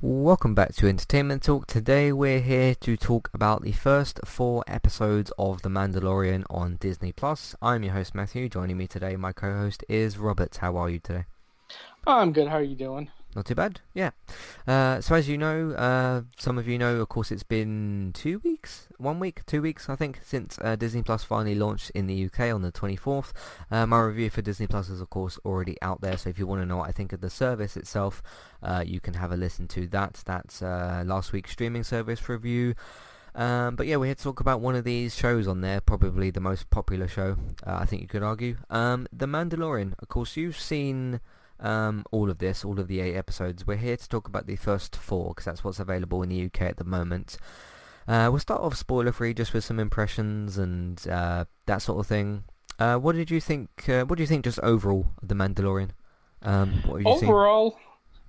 Welcome back to Entertainment Talk. Today we're here to talk about the first 4 episodes of The Mandalorian on Disney Plus. I'm your host Matthew. Joining me today, my co-host is Robert. How are you today? I'm good. How are you doing? Not too bad, yeah. So as you know, some of you know, of course, it's been 2 weeks, 1 week, 2 weeks, I think, since Disney Plus finally launched in the UK on the 24th. My review for Disney Plus is, of course, already out there, so if you want to know what I think of the service itself, you can have a listen to that. That's last week's streaming service review. But yeah, we're here to talk about one of these shows on there, probably the most popular show, I think you could argue. The Mandalorian. Of course, you've seen all of this, all of the 8 episodes. We're here to talk about the first 4 because that's what's available in the UK at the moment. We'll start off spoiler free, just with some impressions and that sort of thing. What did you think? What do you think, just overall, of the Mandalorian? What have you seen? Overall,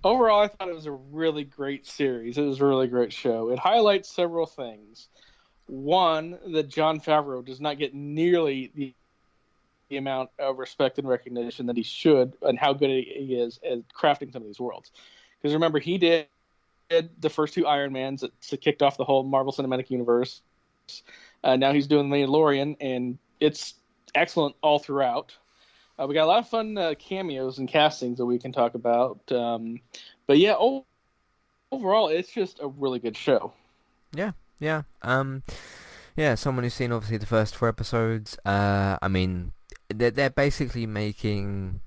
overall, I thought it was a really great series. It was a really great show. It highlights several things. One, that Jon Favreau does not get nearly the amount of respect and recognition that he should, and how good he is at crafting some of these worlds. Because remember, he did the first 2 Iron Mans that kicked off the whole Marvel Cinematic Universe. Now he's doing The Mandalorian, and it's excellent all throughout. We got a lot of fun cameos and castings that we can talk about. But yeah, overall, it's just a really good show. Yeah, yeah. Yeah. Someone who's seen obviously the first 4 episodes. I mean, they're basically making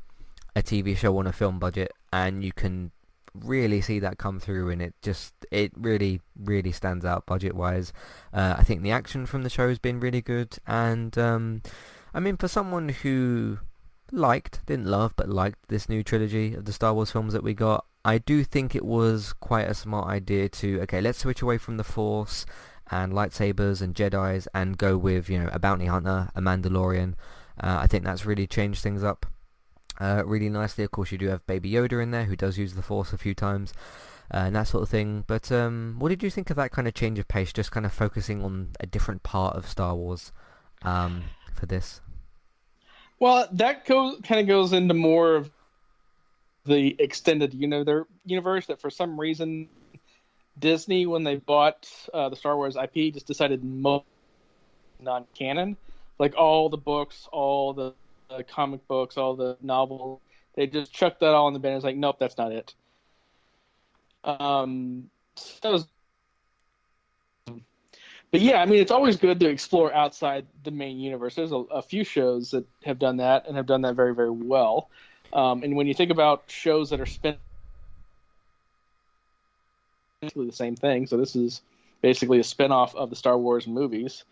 a TV show on a film budget, and you can really see that come through, and it really stands out budget wise. I think the action from the show has been really good, and I mean, for someone who didn't love, but liked this new trilogy of the Star Wars films that we got, I do think it was quite a smart idea to, okay, let's switch away from the Force and lightsabers and Jedis and go with, a bounty hunter, a Mandalorian. I think that's really changed things up really nicely. Of course, you do have Baby Yoda in there, who does use the Force a few times, and that sort of thing. But what did you think of that kind of change of pace, just kind of focusing on a different part of Star Wars for this? Well, that kind of goes into more of the extended, their universe that for some reason Disney, when they bought the Star Wars IP, just decided non-canon. Like all the books, all the comic books, all the novels, they just chucked that all in the bin. It's like, nope, that's not it. That was, but yeah, I mean, it's always good to explore outside the main universe. There's a few shows that have done that and have done that very, very well. And when you think about shows that are spent basically the same thing, so this is basically a spin-off of the Star Wars movies.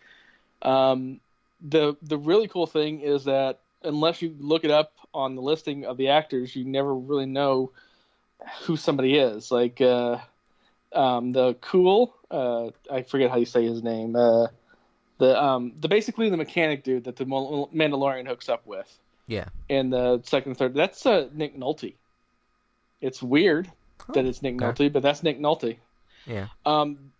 The really cool thing is that unless you look it up on the listing of the actors, you never really know who somebody is. Like the cool, I forget how you say his name. The basically the mechanic dude that the Mandalorian hooks up with Yeah. in the second and third. That's Nick Nolte. It's weird that Oh, it's Nick okay. Nolte, but that's Nick Nolte. Yeah.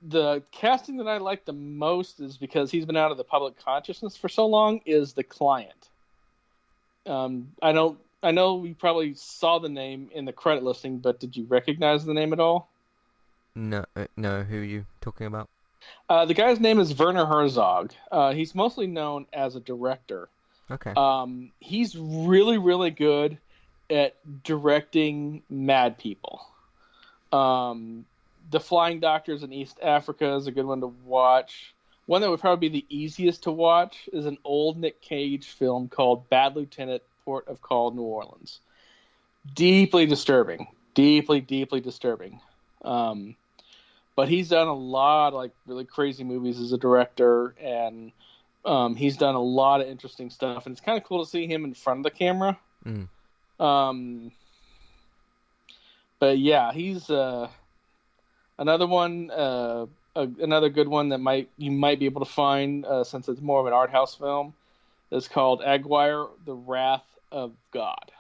The casting that I like the most is because he's been out of the public consciousness for so long. Is the client? I don't. I know you probably saw the name in the credit listing, but did you recognize the name at all? No, no. Who are you talking about? The guy's name is Werner Herzog. He's mostly known as a director. Okay. He's really, really good at directing mad people. The Flying Doctors in East Africa is a good one to watch. One that would probably be the easiest to watch is an old Nick Cage film called Bad Lieutenant, Port of Call, New Orleans. Deeply disturbing. Deeply, deeply disturbing. But he's done a lot of like really crazy movies as a director, and he's done a lot of interesting stuff, and it's kind of cool to see him in front of the camera. Mm. Um, but yeah, he's another one, another good one that you might be able to find since it's more of an art house film. Is called Aguirre: The Wrath of God.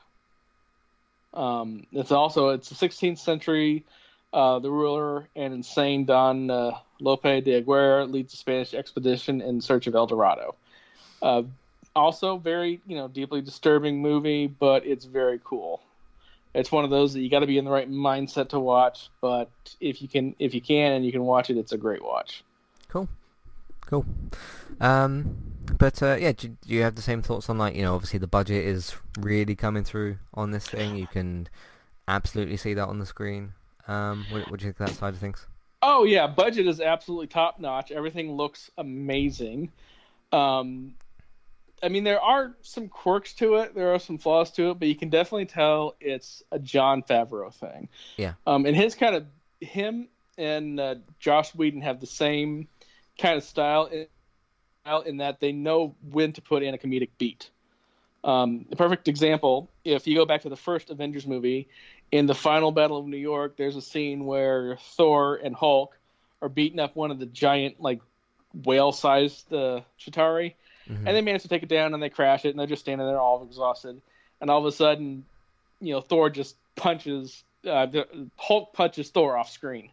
It's a 16th century. The ruler and insane Don Lope de Aguirre leads a Spanish expedition in search of El Dorado. Also, very deeply disturbing movie, but it's very cool. It's one of those that you got to be in the right mindset to watch. But if you can and you can watch it, it's a great watch. Cool. Cool. But yeah, do you have the same thoughts on, like, obviously the budget is really coming through on this thing. You can absolutely see that on the screen. What do you think of that side of things? Oh yeah, budget is absolutely top notch. Everything looks amazing. Um, I mean, there are some quirks to it. There are some flaws to it, but you can definitely tell it's a Jon Favreau thing. Yeah. And him and Joss Whedon have the same kind of style in that they know when to put in a comedic beat. The perfect example, if you go back to the first Avengers movie, in the final Battle of New York, there's a scene where Thor and Hulk are beating up one of the giant, like, whale-sized Chitauri, and they manage to take it down, and they crash it, and they're just standing there all exhausted. And all of a sudden, Thor just Hulk punches Thor off screen,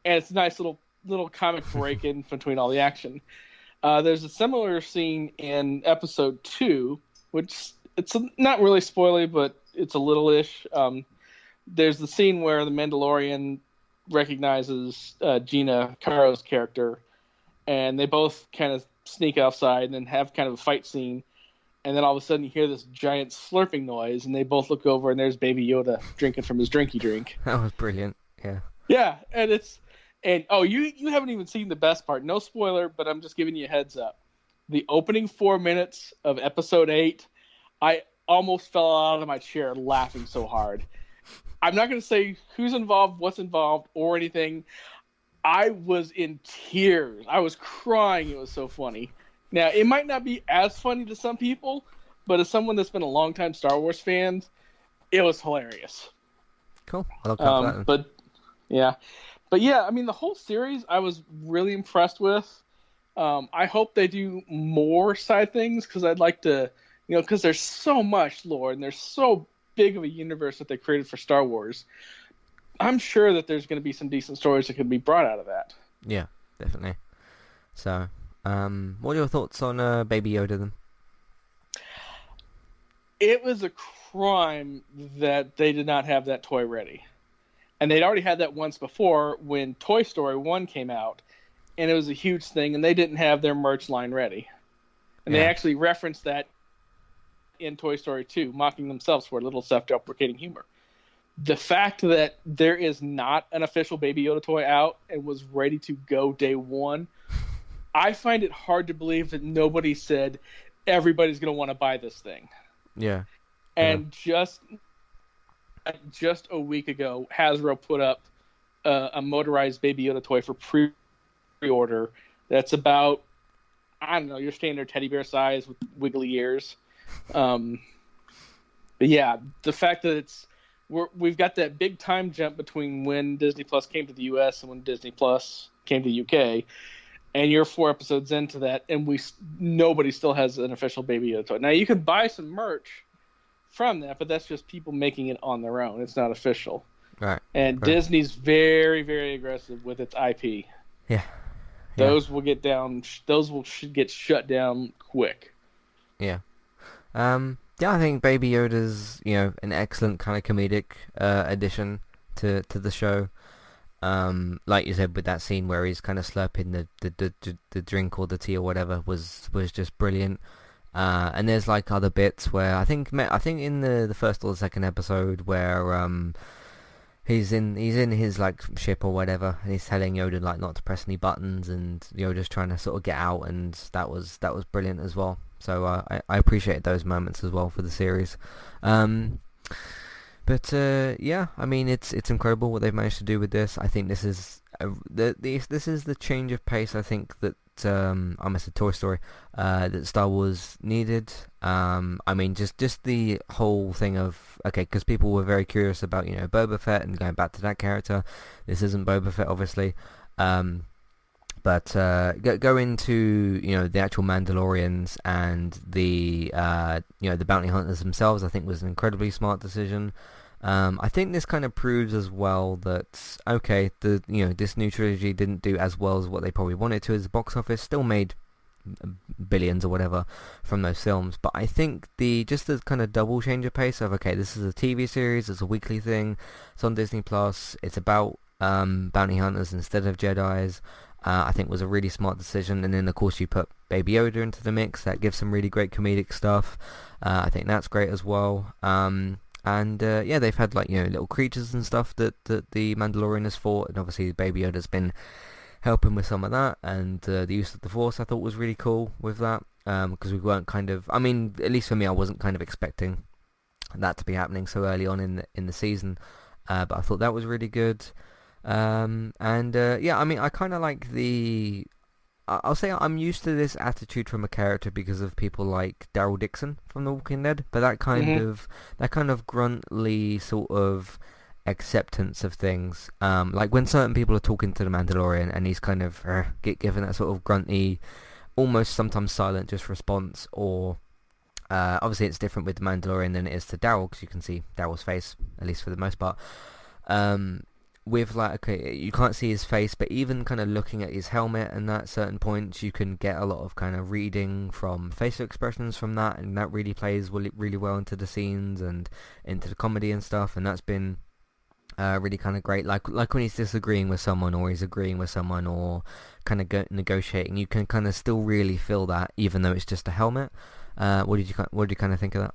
and it's a nice little comic break in between all the action. There's a similar scene in episode 2, which it's not really spoilery, but it's a little-ish. There's the scene where the Mandalorian recognizes Gina Carano's character, and they both kind of sneak outside and then have kind of a fight scene. And then all of a sudden you hear this giant slurping noise, and they both look over, and there's Baby Yoda drinking from his drinky drink. That was brilliant. Yeah. Yeah, you haven't even seen the best part. No spoiler, but I'm just giving you a heads up. The opening 4 minutes of episode 8, I almost fell out of my chair laughing so hard. I'm not going to say who's involved, what's involved, or anything. I was in tears. I was crying. It was so funny. Now, it might not be as funny to some people, but as someone that's been a longtime Star Wars fan, it was hilarious. Cool. I look up that. But yeah, I mean, the whole series I was really impressed with. I hope they do more side things, because I'd like to, because there's so much lore and there's so big of a universe that they created for Star Wars. I'm sure that there's going to be some decent stories that could be brought out of that. Yeah, definitely. So, what are your thoughts on Baby Yoda then? It was a crime that they did not have that toy ready. And they'd already had that once before when Toy Story 1 came out, and it was a huge thing, and they didn't have their merch line ready. And they actually referenced that in Toy Story 2, mocking themselves for a little self-deprecating humor. The fact that there is not an official Baby Yoda toy out and was ready to go day one, I find it hard to believe that nobody said everybody's going to want to buy this thing. Yeah. And just a week ago, Hasbro put up a motorized Baby Yoda toy for pre-order that's about, I don't know, your standard teddy bear size with wiggly ears. But yeah, the fact that we've got that big time jump between when Disney Plus came to the US and when Disney Plus came to the UK, and you're 4 episodes into that, and nobody still has an official Baby Yoda toy. Now you can buy some merch from that, but that's just people making it on their own. It's not official. Right. And right. Disney's very, very aggressive with its IP. Yeah. Those will get down. Those will get shut down quick. Yeah. Yeah, I think Baby Yoda's, an excellent kind of comedic addition to the show. Like you said, with that scene where he's kind of slurping the drink or the tea or whatever was just brilliant. And there's like other bits where I think in the first or the second episode where he's in his like ship or whatever, and he's telling Yoda like not to press any buttons, and Yoda's trying to sort of get out, and that was brilliant as well. So I appreciate those moments as well for the series. But yeah, I mean it's incredible what they've managed to do with this. I think this is this is the change of pace I think that I missed a Toy Story that Star Wars needed. I mean just the whole thing of because people were very curious about Boba Fett and going back to that character. This isn't Boba Fett obviously. But go into the actual Mandalorians and the the bounty hunters themselves. I think was an incredibly smart decision. I think this kind of proves as well that this new trilogy didn't do as well as what they probably wanted to as a box office. Still made billions or whatever from those films. But I think just the kind of double change of pace of, okay, this is a TV series, it's a weekly thing, it's on Disney Plus, it's about bounty hunters instead of Jedis. I think was a really smart decision. And then of course you put Baby Yoda into the mix, that gives some really great comedic stuff. I think that's great as well. And yeah, they've had like, little creatures and stuff that the Mandalorian has fought, and obviously Baby Yoda's been helping with some of that, and the use of the Force I thought was really cool with that, because we weren't kind of, I mean, at least for me, I wasn't kind of expecting that to be happening so early on in the season, but I thought that was really good. Yeah, I mean, I kind of like I'll say I'm used to this attitude from a character because of people like Daryl Dixon from The Walking Dead, but that kind of gruntly sort of acceptance of things, like when certain people are talking to the Mandalorian and he's kind of get given that sort of grunty, almost sometimes silent just response, or obviously it's different with the Mandalorian than it is to Daryl, because you can see Daryl's face, at least for the most part. With like, okay, you can't see his face, but even kind of looking at his helmet and that certain points, you can get a lot of kind of reading from facial expressions from that, and that really plays really well into the scenes and into the comedy and stuff, and that's been really kind of great. Like when he's disagreeing with someone, or he's agreeing with someone, or kind of negotiating, you can kind of still really feel that, even though it's just a helmet. What did you kind of think of that?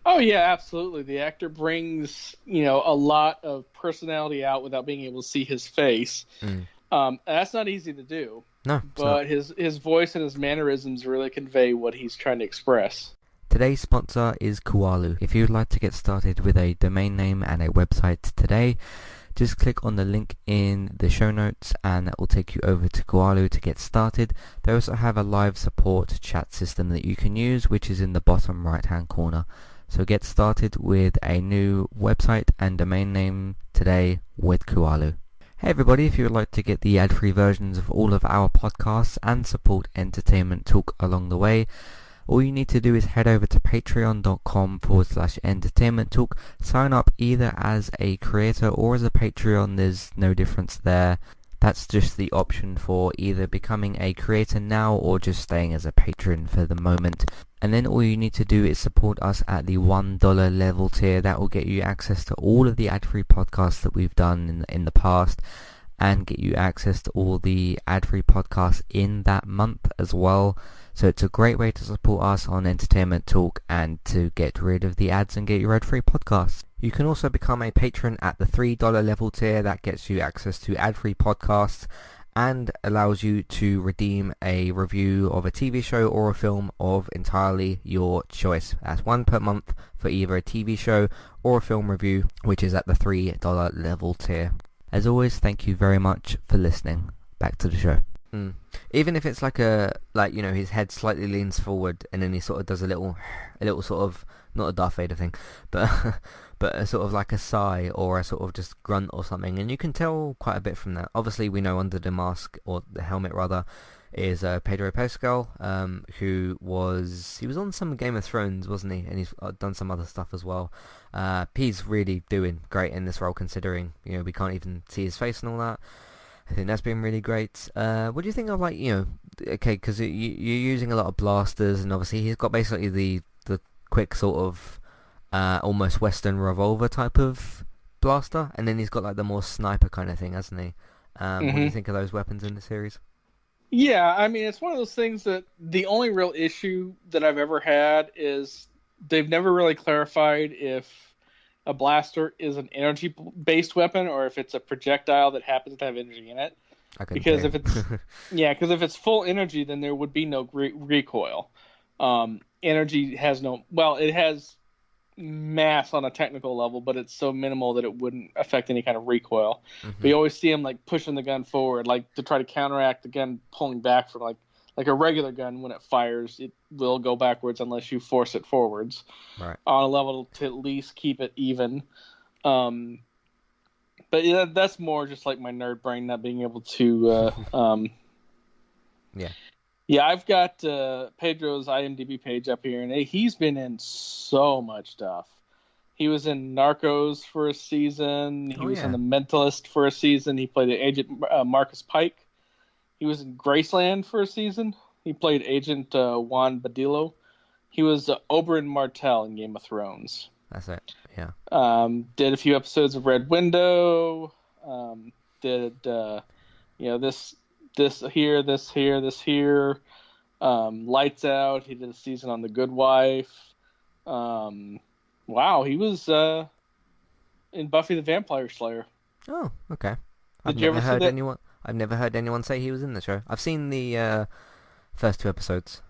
Oh yeah, absolutely. The actor brings, a lot of personality out without being able to see his face. That's not easy to do. No, but his voice and his mannerisms really convey what he's trying to express. Today's sponsor is Kualu. If you'd like to get started with a domain name and a website today, just click on the link in the show notes and that will take you over to Kualu to get started. They also have a live support chat system that you can use, which is in the bottom right hand corner. So get started with a new website and domain name today with Kualu. Hey everybody, if you would like to get the ad-free versions of all of our podcasts and support Entertainment Talk along the way, all you need to do is head over to patreon.com/entertainment talk. Sign up either as a creator or as a Patreon. There's no difference there. That's just the option for either becoming a creator now or just staying as a patron for the moment. And then all you need to do is support us at the $1 level tier. That will get you access to all of the ad-free podcasts that we've done in the past, and get you access to all the ad-free podcasts in that month as well. So it's a great way to support us on Entertainment Talk and to get rid of the ads and get your ad-free podcasts. You can also become a patron at the $3 level tier. That gets you access to ad-free podcasts and allows you to redeem a review of a TV show or a film of entirely your choice. That's one per month for either a TV show or a film review, which is at the $3 level tier. As always, thank you very much for listening. Back to the show. Even if it's like his head slightly leans forward and then he sort of does a little sort of, not a Darth Vader thing, but but a sort of like a sigh or a sort of just grunt or something, and you can tell quite a bit from that. Obviously we know under the mask, or the helmet rather, is Pedro Pascal, who was on some Game of Thrones, wasn't he? And he's done some other stuff as well. He's really doing great in this role, considering we can't even see his face and all that. I think that's been really great. What do you think of, like, okay, because you're using a lot of blasters, and obviously he's got basically the quick sort of almost Western revolver type of blaster, and then he's got like the more sniper kind of thing, hasn't he? What do you think of those weapons in the series? Yeah, I mean, it's one of those things that the only real issue that I've ever had is they've never really clarified if a blaster is an energy-based weapon or if it's a projectile that happens to have energy in it. Because if it's full energy, then there would be no recoil. Energy has it has mass on a technical level, but it's so minimal that it wouldn't affect any kind of recoil. But you always see him like pushing the gun forward, like to try to counteract the gun pulling back from like a regular gun. When it fires, it will go backwards unless you force it forwards, right, on a level to at least keep it even. But yeah, that's more just like my nerd brain not being able to. Yeah, I've got Pedro's IMDb page up here, and he's been in so much stuff. He was in Narcos for a season. He was in The Mentalist for a season. He played the agent Marcus Pike. He was in Graceland for a season. He played Agent Juan Badillo. He was Oberyn Martell in Game of Thrones. That's it. Yeah. Did a few episodes of Red Window. Did this here, this here, this here. Lights Out. He did a season on The Good Wife. Wow, he was in Buffy the Vampire Slayer. Oh, okay. Did you ever see that? I've never heard anyone say he was in the show. I've seen the first 2 episodes.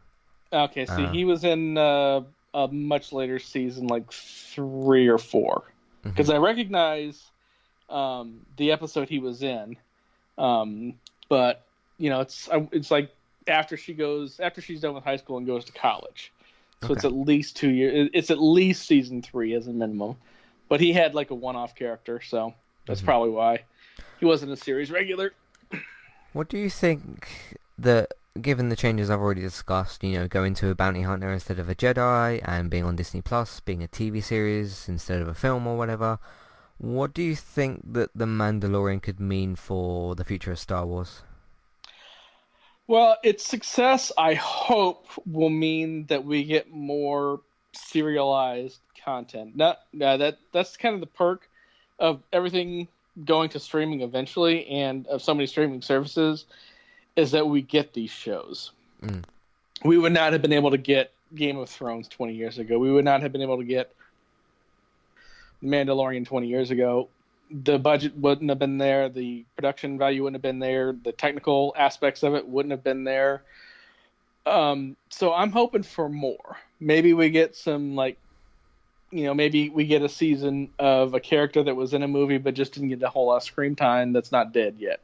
Okay, see, he was in a much later season, like 3 or 4, because I recognize the episode he was in, but it's like after she's done with high school and goes to college, so it's at least 2 years. It's at least season 3 as a minimum, but he had like a one-off character, so that's probably why he wasn't a series regular. What do you think that, given the changes I've already discussed, going to a bounty hunter instead of a Jedi, and being on Disney Plus, being a TV series instead of a film or whatever, what do you think that The Mandalorian could mean for the future of Star Wars? Well, its success, I hope, will mean that we get more serialized content. That's kind of the perk of everything going to streaming eventually, and of so many streaming services, is that we get these shows. We would not have been able to get Game of Thrones 20 years ago. We would not have been able to get Mandalorian 20 years ago. The budget wouldn't have been there. The production value wouldn't have been there. The technical aspects of it wouldn't have been there. So I'm hoping for more. Maybe we get some, maybe we get a season of a character that was in a movie but just didn't get a whole lot of screen time that's not dead yet.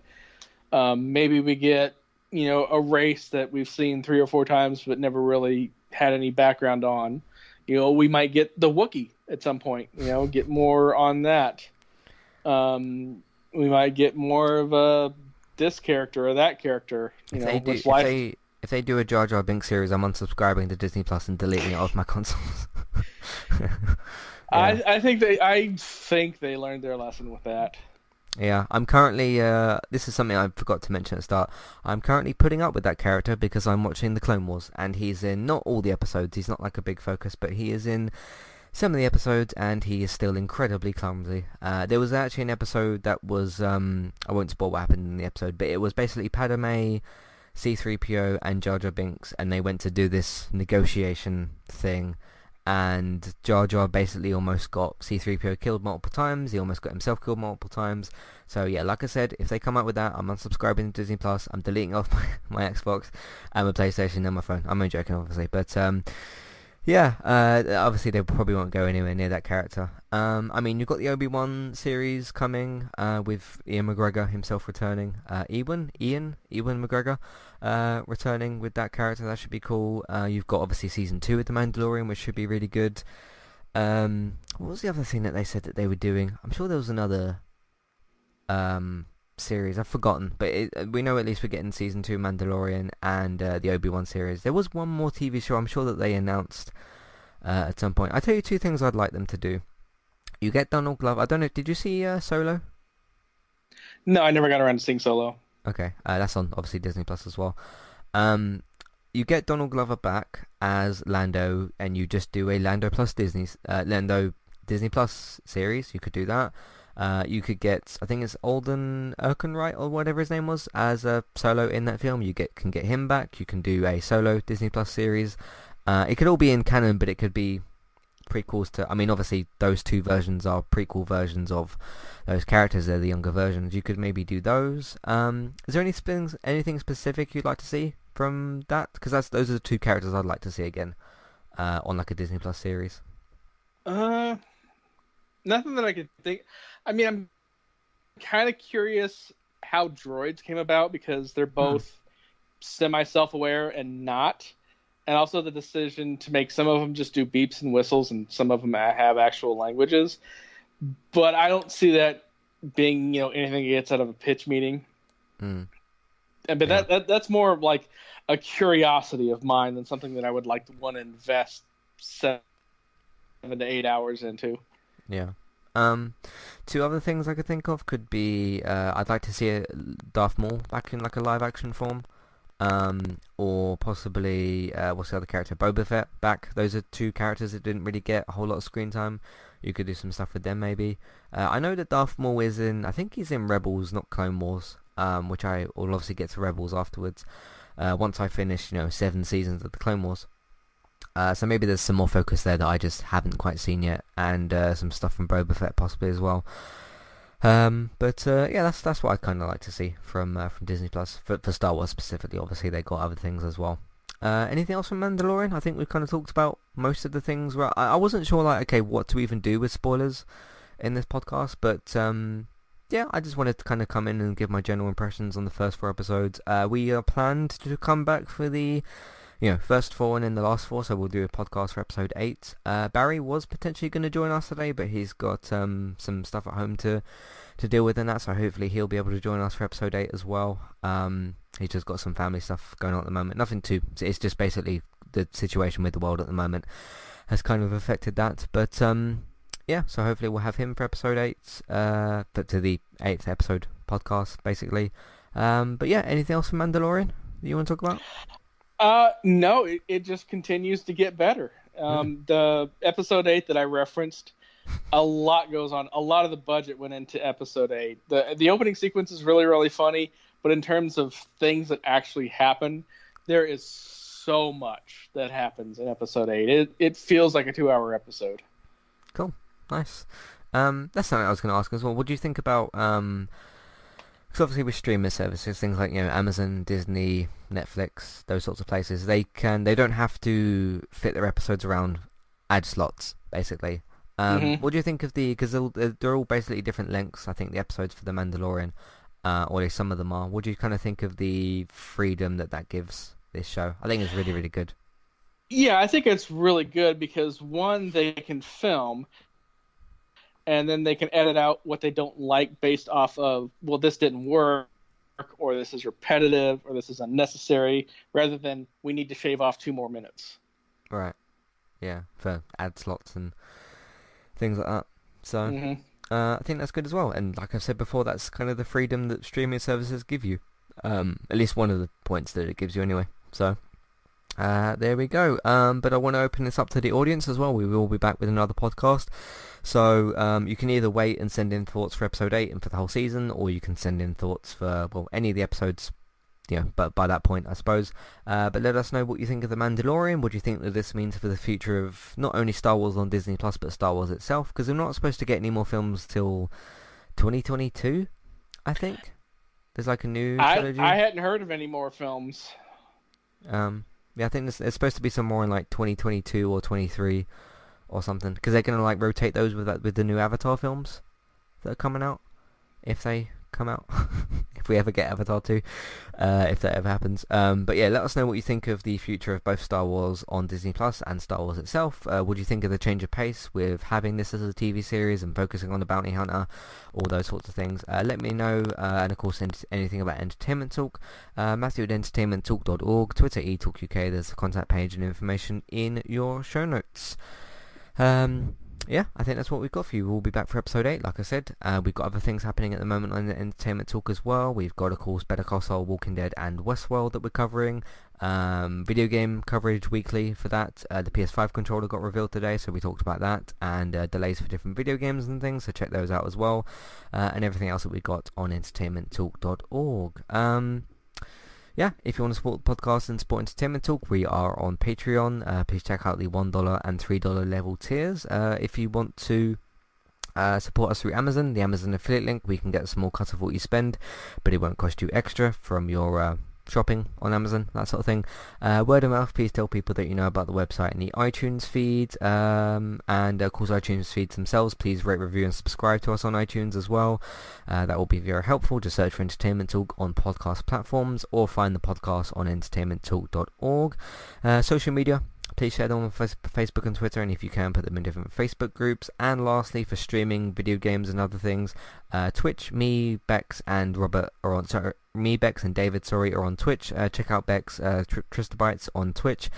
Maybe we get, a race that we've seen 3 or 4 times but never really had any background on. We might get the Wookiee at some point, get more on that. We might get more of this character or that character. If they do a Jar Jar Binks series, I'm unsubscribing to Disney Plus and deleting it off my consoles. Yeah. I think they learned their lesson with that. Yeah, I'm currently, this is something I forgot to mention at the start, I'm currently putting up with that character because I'm watching the Clone Wars, and he's in not all the episodes, he's not like a big focus, but he is in some of the episodes, and he is still incredibly clumsy. There was actually an episode that was, I won't spoil what happened in the episode, but it was basically Padme, C-3PO, and Jar Jar Binks, and they went to do this negotiation thing, and Jar Jar basically almost got C-3PO killed multiple times, he almost got himself killed multiple times. So yeah, like I said, if they come out with that, I'm unsubscribing to Disney Plus, I'm deleting off my Xbox and my PlayStation and my phone. I'm only joking, obviously, but yeah, obviously they probably won't go anywhere near that character. I mean, you've got the Obi-Wan series coming, with Ian McGregor himself returning. Ian McGregor returning with that character. That should be cool. You've got obviously season 2 of The Mandalorian, which should be really good. What was the other thing that they said that they were doing? I'm sure there was another series. I've forgotten, but we know at least we're getting season 2 Mandalorian and the Obi-Wan series. There was one more TV show I'm sure that they announced at some point. I tell you 2 things I'd like them to do. You get Donald Glover. I don't know, did you see Solo? No, I never got around to seeing Solo. Okay, that's on obviously Disney Plus as well. You get Donald Glover back as Lando, and you just do a Lando Disney Plus series. You could do that. You could get, I think it's Alden Ehrenreich or whatever his name was, as a Solo in that film. You can get him back. You can do a Solo Disney Plus series. It could all be in canon, but it could be prequels to. I mean, obviously those 2 versions are prequel versions of those characters. They're the younger versions. You could maybe do those. Is there anything specific you'd like to see from that? Because those are the 2 characters I'd like to see again on like a Disney Plus series. Nothing that I could think. I mean, I'm kind of curious how droids came about, because they're both semi-self-aware and not. And also the decision to make some of them just do beeps and whistles and some of them have actual languages. But I don't see that being, anything that gets out of a pitch meeting. But that's more of like a curiosity of mine than something that I would like to want to invest 7 to 8 hours into. Yeah. 2 other things I could think of could be I'd like to see a Darth Maul back in like a live action form. or possibly what's the other character? Boba Fett back. Those are two characters that didn't really get a whole lot of screen time. You could do some stuff with them maybe. I know that Darth Maul is in. I think he's in Rebels, not Clone Wars. Which I will obviously get to Rebels afterwards. Once I finish, 7 seasons of the Clone Wars. So maybe there's some more focus there that I just haven't quite seen yet, and some stuff from Boba Fett possibly as well. But yeah, that's what I kind of like to see from Disney Plus for Star Wars specifically. Obviously, they got other things as well. Anything else from Mandalorian? I think we've kind of talked about most of the things. Well, I wasn't sure, like, okay, what to even do with spoilers in this podcast, but yeah, I just wanted to kind of come in and give my general impressions on the first 4 episodes. We are planned to come back for the first 4 and then the last 4, so we'll do a podcast for episode 8. Barry was potentially going to join us today, but he's got some stuff at home to deal with in that, so hopefully he'll be able to join us for episode 8 as well. He's just got some family stuff going on at the moment. Nothing too, it's just basically the situation with the world at the moment has kind of affected that, but yeah, so hopefully we'll have him for episode 8, but to the 8th episode podcast, basically. But yeah, anything else from Mandalorian that you want to talk about? No, it just continues to get better. The episode 8 that I referenced, a lot goes on. A lot of the budget went into episode 8. The opening sequence is really, really funny, but in terms of things that actually happen, there is so much that happens in episode 8. It feels like a 2-hour episode. Cool. Nice. That's something I was going to ask as well. What do you think about... Because obviously with streaming services, things like Amazon, Disney, Netflix, those sorts of places, they don't have to fit their episodes around ad slots, basically. What do you think of because they're all basically different lengths, I think, the episodes for The Mandalorian, or at least some of them are. What do you kind of think of the freedom that gives this show? I think it's really, really good. Yeah, I think it's really good because, one, they can film, and then they can edit out what they don't like based off of, well, this didn't work, or this is repetitive, or this is unnecessary, rather than we need to shave off 2 more minutes. Right. Yeah, for ad slots and things like that. So I think that's good as well. And like I said before, that's kind of the freedom that streaming services give you. At least one of the points that it gives you anyway. So there we go. But I want to open this up to the audience as well. We will be back with another podcast. So you can either wait and send in thoughts for episode 8 and for the whole season, or you can send in thoughts for, well, any of the episodes, but by that point, I suppose. But let us know what you think of The Mandalorian. What do you think that this means for the future of not only Star Wars on Disney Plus, but Star Wars itself? Because we're not supposed to get any more films till 2022, I think. There's like a new trilogy. I hadn't heard of any more films. Yeah, I think there's supposed to be some more in like 2022 or 23 or something, because they're going to like rotate those with the new Avatar films that are coming out, if they come out. If we ever get Avatar 2, if that ever happens. But yeah, let us know what you think of the future of both Star Wars on Disney Plus and Star Wars itself. What do you think of the change of pace with having this as a TV series and focusing on the bounty hunter, all those sorts of things? Let me know, and of course anything about Entertainment Talk. Matthew at entertainmenttalk.org, Twitter eTalkUK. There's a contact page and information in your show notes. Yeah, I think that's what we've got for you. We'll be back for episode 8, like I said. We've got other things happening at the moment on the Entertainment Talk as well. We've got, of course, Better Call Saul, Walking Dead, and Westworld that we're covering. Video game coverage weekly for that. The PS5 controller got revealed today, so we talked about that. And delays for different video games and things, so check those out as well. And everything else that we got on entertainmenttalk.org. Yeah, if you want to support the podcast and support Entertainment Talk, we are on Patreon. Please check out the $1 and $3 level tiers. If you want to support us through Amazon, the Amazon affiliate link, we can get a small cut of what you spend, but it won't cost you extra from your shopping on Amazon, that sort of thing. Word of mouth, please tell people that you know about the website and the iTunes feed, and of course iTunes feeds themselves. Please rate, review and subscribe to us on iTunes as well. That will be very helpful. Just search for Entertainment Talk on podcast platforms or find the podcast on entertainmenttalk.org. Social media, please share them on Facebook and Twitter, and if you can, put them in different Facebook groups. And lastly, for streaming video games and other things, Twitch, me, Bex, and Robert are on. Sorry, me, Bex, and David, are on Twitch. Check out Bex, Tristabytes on Twitch.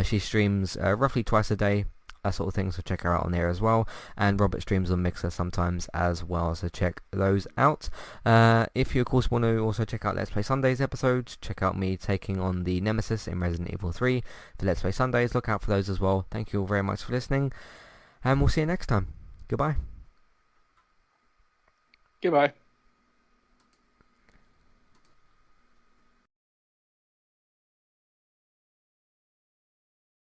She streams roughly twice a day that sort of thing, so check her out on there as well. And Robert streams on Mixer sometimes as well, so check those out. If you of course want to also check out Let's Play Sundays episodes, check out me taking on the Nemesis in Resident Evil 3 for Let's Play Sundays. Look out for those as well. Thank you all very much for listening, and we'll see you next time. Goodbye. Goodbye.